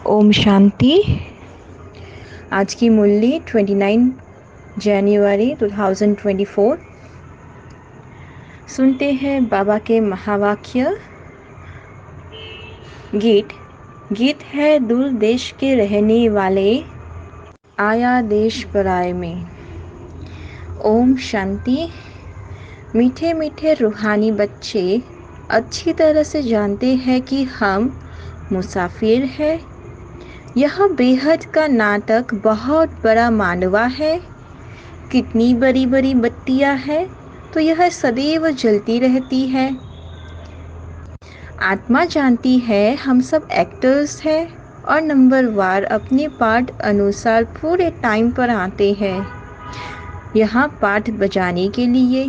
ओम शांति। आज की मुरली 29 जनवरी 2024। सुनते हैं बाबा के महावाक्य। गीत है दूर देश के रहने वाले, आया देश पराए में। ओम शांति। मीठे मीठे रूहानी बच्चे अच्छी तरह से जानते हैं कि हम मुसाफिर हैं। यह बेहद का नाटक बहुत बड़ा मानवा है। कितनी बड़ी बड़ी बत्तियां हैं तो यह सदैव जलती रहती है। आत्मा जानती है हम सब एक्टर्स हैं और नंबरवार अपने पार्ट अनुसार पूरे टाइम पर आते हैं यहाँ पाठ बजाने के लिए।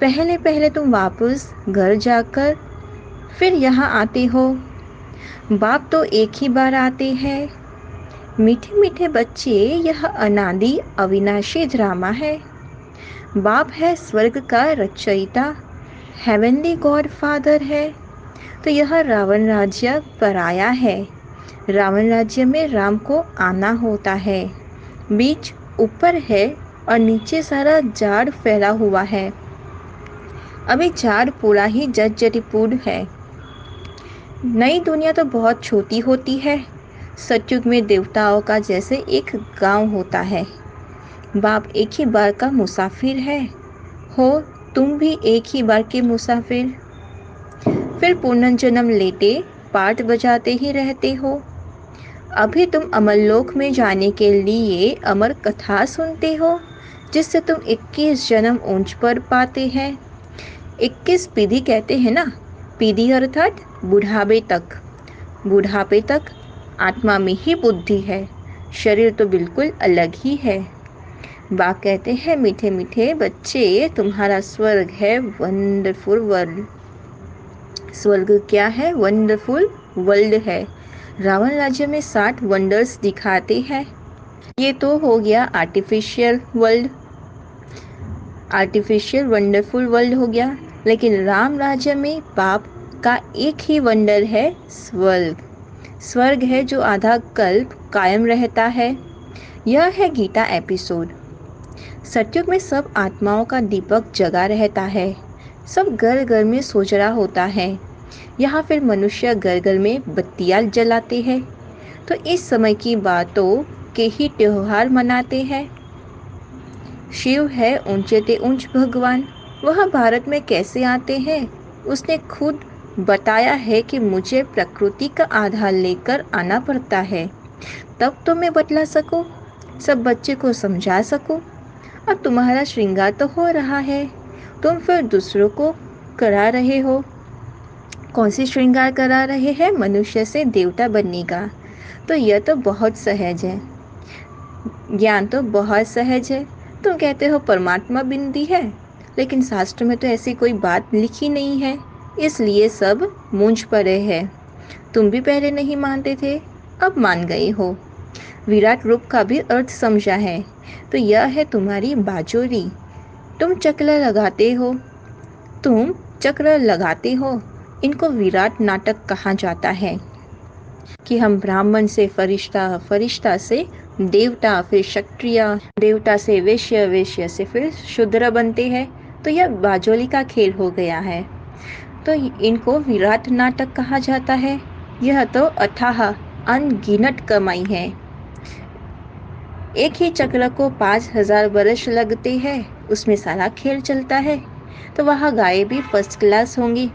पहले पहले तुम वापस घर जाकर फिर यहाँ आते हो। बाप तो एक ही बार आते हैं। मीठे मीठे बच्चे, यह अनादि अविनाशी ड्रामा है। बाप है स्वर्ग का रचयिता, हेवनली गॉड फादर है। तो यह रावण राज्य पराया है। रावण राज्य में राम को आना होता है। बीच ऊपर है और नीचे सारा झाड़ फैला हुआ है। अभी झाड़ पूरा ही जर्जरीपूर्ण है। नई दुनिया तो बहुत छोटी होती है। सतयुग में देवताओं का जैसे एक गांव होता है। बाप एक ही बार का मुसाफिर है। हो तुम भी एक ही बार के मुसाफिर। फिर पुनर्जन्म लेते पाठ बजाते ही रहते हो। अभी तुम अमरलोक में जाने के लिए अमर कथा सुनते हो, जिससे तुम 21 जन्म ऊंच पर पाते हैं। 21 पीढ़ी कहते हैं ना, पीढ़ी अर्थात बुढ़ापे तक। बुढ़ापे तक आत्मा में ही बुद्धि है, शरीर तो बिल्कुल अलग ही है। बाप कहते हैं मीठे मीठे बच्चे, तुम्हारा स्वर्ग है वंडरफुल वर्ल्ड। स्वर्ग क्या है? वंडरफुल वर्ल्ड है। रावण राज्य में 60 वंडर्स दिखाते हैं। ये तो हो गया artificial world, artificial wonderful world हो गया। लेकिन राम राज्य में बाप का एक ही वंडर है, स्वर्ग। स्वर्ग है जो आधा कल्प कायम रहता है। यह है गीता एपिसोड। सतयुग में सब आत्माओं का दीपक जगा रहता है। सब घर घर में सोचरा होता है। यहाँ फिर मनुष्य घर घर में बत्तियाँ जलाते हैं। तो इस समय की बातों के ही त्योहार मनाते हैं। शिव है ऊंचे ते ऊंच भगवान। वह भारत में कैसे आते हैं? उसने खुद बताया है कि मुझे प्रकृति का आधार लेकर आना पड़ता है, तब तो मैं बतला सकूं, सब बच्चे को समझा सकूं। अब तुम्हारा श्रृंगार तो हो रहा है, तुम फिर दूसरों को करा रहे हो। कौन सी श्रृंगार करा रहे हैं? मनुष्य से देवता बनने का। तो यह तो बहुत सहज है, ज्ञान तो बहुत सहज है। तुम कहते हो परमात्मा बिंदी है, लेकिन शास्त्र में तो ऐसी कोई बात लिखी नहीं है, इसलिए सब मूंझ पड़े हैं। तुम भी पहले नहीं मानते थे, अब मान गए हो। विराट रूप का भी अर्थ समझा है। तो यह है तुम्हारी बाजोरी। तुम चक्र लगाते हो, तुम चक्र लगाते हो। इनको विराट नाटक कहा जाता है कि हम ब्राह्मण से फरिश्ता, फरिश्ता से देवता, फिर क्षत्रिय, देवता से वैश्य, वैश्य से फिर शूद्र बनते हैं। तो यह बाजोली का खेल हो गया है। तो इनको विराट नाटक कहा जाता है। यह तो अथाह अनगिनत कमाई है। एक ही चक्र को 5000 वर्ष लगते हैं, उसमें सारा खेल चलता है। तो वहाँ गायें भी फर्स्ट क्लास होंगी।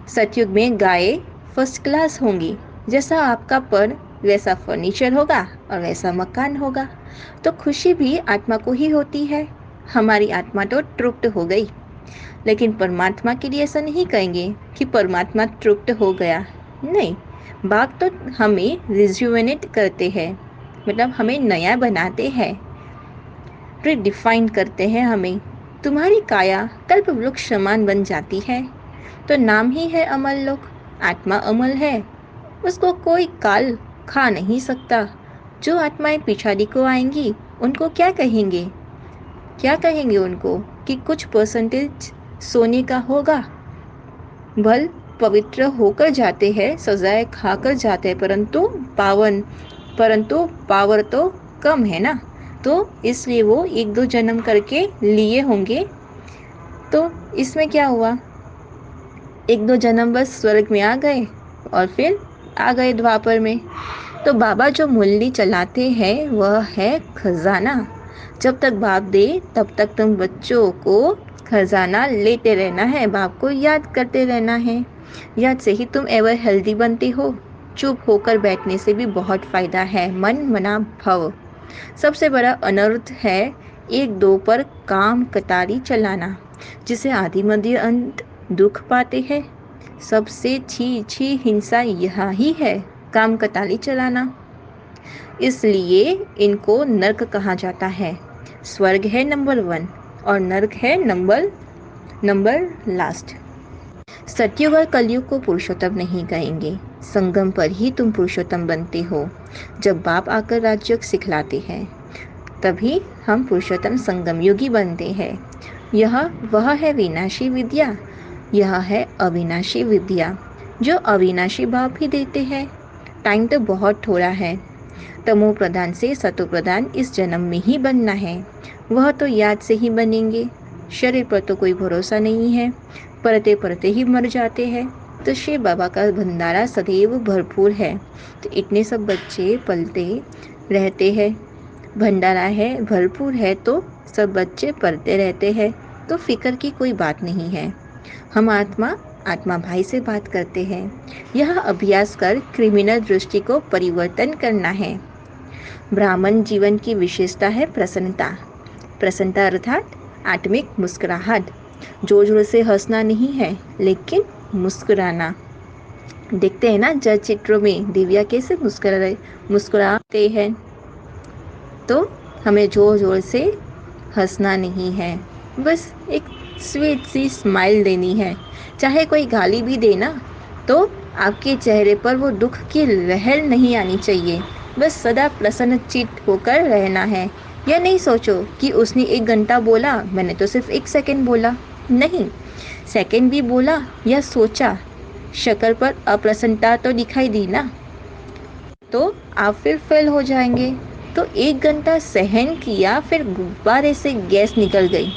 सतयुग में गायें फर्स्ट क्लास होंगी। जैसा आपका पर वैसा फर्नीचर होगा और वैसा मकान होगा। तो खुशी भी आत्मा को ही होती है। हमारी आत्मा तो तृप्त हो गई, लेकिन परमात्मा के लिए ऐसा नहीं कहेंगे कि परमात्मा तृप्त हो गया। नहीं, बाप तो हमें रिज्यूवेनेट करते हैं, मतलब हमें नया बनाते हैं, रिडिफाइन करते हैं हमें। तुम्हारी काया कल्प वृक्ष समान बन जाती है। तो नाम ही है अमल लोक। आत्मा अमल है, उसको कोई काल खा नहीं सकता। जो आत्माएं पिछाड़ी को आएंगी उनको क्या कहेंगे? क्या कहेंगे उनको कि कुछ परसेंटेज सोने का होगा, बल पवित्र होकर जाते हैं, सजाएं खाकर जाते हैं, परंतु पावर तो कम है ना। तो इसलिए वो 1-2 जन्म करके लिए होंगे। तो इसमें क्या हुआ, 1-2 जन्म बस स्वर्ग में आ गए और फिर आ गए द्वापर में। तो बाबा जो मुरली चलाते हैं वह है खजाना। जब तक बाप दे तब तक तुम बच्चों को खजाना लेते रहना है, बाप को याद करते रहना है। याद से ही तुम एवर हेल्दी बनते हो। चुप होकर बैठने से भी बहुत फायदा है। मन मना भव। सबसे बड़ा अनर्थ है 1-2 पर काम कतारी चलाना, जिसे आदि मध्य अंत दुख पाते हैं। सबसे छी हिंसा यह ही है, काम कतारी चलाना। इसलिए इनको नरक कहा जाता है। स्वर्ग है नंबर 1 और नरक है नंबर लास्ट। सतयुग और कलयुग को पुरुषोत्तम नहीं कहेंगे, संगम पर ही तुम पुरुषोत्तम बनते हो। जब बाप आकर राजयोग सिखलाते हैं तभी हम पुरुषोत्तम संगम युगी बनते हैं। यह वह है विनाशी विद्या, यह है अविनाशी विद्या, जो अविनाशी भाव भी देते हैं। टाइम तो बहुत थोड़ा है। तमो प्रधान से सतो प्रधान इस जन्म में ही बनना है। वह तो याद से ही बनेंगे। शरीर पर तो कोई भरोसा नहीं है, पढ़ते पढ़ते ही मर जाते हैं। तो शिव बाबा का भंडारा सदैव भरपूर है। तो इतने सब बच्चे पलते रहते हैं, भंडारा है भरपूर है, तो सब बच्चे पढ़ते रहते हैं। तो फिक्र की कोई बात नहीं है। हम आत्मा भाई से बात करते हैं। यह अभ्यास कर क्रिमिनल दृष्टि को परिवर्तन करना है। ब्राह्मण जीवन की विशेषता है प्रसन्नता। प्रसन्नता अर्थात आत्मिक मुस्कुराहट। जोर जोर से हंसना नहीं है, लेकिन मुस्कुराना। देखते हैं ना जज चित्रों में दिव्या कैसे मुस्कुराते हैं। तो हमें जोर जोर से हंसना नहीं है, बस एक स्वीट सी स्माइल देनी है। चाहे कोई गाली भी दे ना, तो आपके चेहरे पर वो दुख की लहर नहीं आनी चाहिए। बस सदा प्रसन्नचित्त होकर रहना है। यह नहीं सोचो कि उसने 1 घंटा बोला, मैंने तो सिर्फ 1 सेकंड बोला। नहीं, सेकंड भी बोला या सोचा, शक्ल पर अप्रसन्नता तो दिखाई दी ना, तो आप फिर फेल हो जाएंगे। तो 1 घंटा सहन किया, फिर गुब्बारे से गैस निकल गई।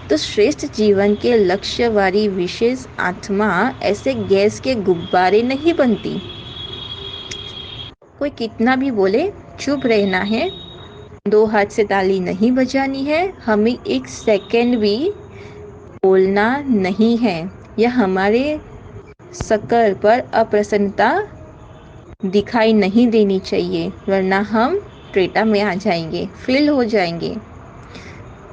तो श्रेष्ठ जीवन के लक्ष्य वाली विशेष आत्मा ऐसे गैस के गुब्बारे नहीं बनती। कोई कितना भी बोले, चुप रहना है। 2 हाथ से ताली नहीं बजानी है। हमें 1 सेकंड भी बोलना नहीं है। यह हमारे शक्ल पर अप्रसन्नता दिखाई नहीं देनी चाहिए, वरना हम त्रेता में आ जाएंगे, फेल हो जाएंगे।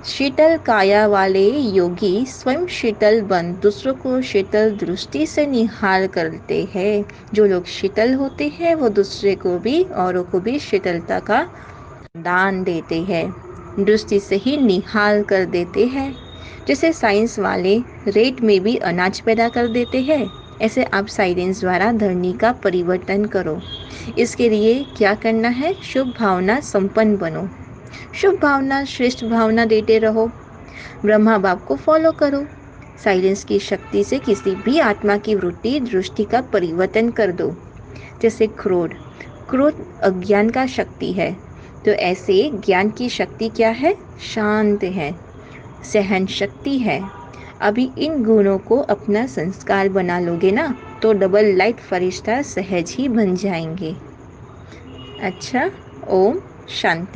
शीतल काया वाले योगी स्वयं शीतल बन दूसरों को शीतल दृष्टि से निहाल करते हैं। जो लोग शीतल होते हैं वो दूसरे को भी, औरों को भी शीतलता का दान देते हैं, दृष्टि से ही निहाल कर देते हैं। जैसे साइंस वाले रेत में भी अनाज पैदा कर देते हैं, ऐसे आप साइंस द्वारा धरनी का परिवर्तन करो। इसके लिए क्या करना है? शुभ भावना संपन्न बनो, शुभ भावना श्रेष्ठ भावना देते रहो, ब्रह्मा बाप को फॉलो करो। साइलेंस की शक्ति से किसी भी आत्मा की वृत्ति दृष्टि का परिवर्तन कर दो। जैसे क्रोध अज्ञान का शक्ति है, तो ऐसे ज्ञान की शक्ति क्या है? शांत है, सहन शक्ति है। अभी इन गुणों को अपना संस्कार बना लोगे ना, तो डबल लाइट फरिश्ता सहज ही बन जाएंगे। अच्छा, ओम शांति।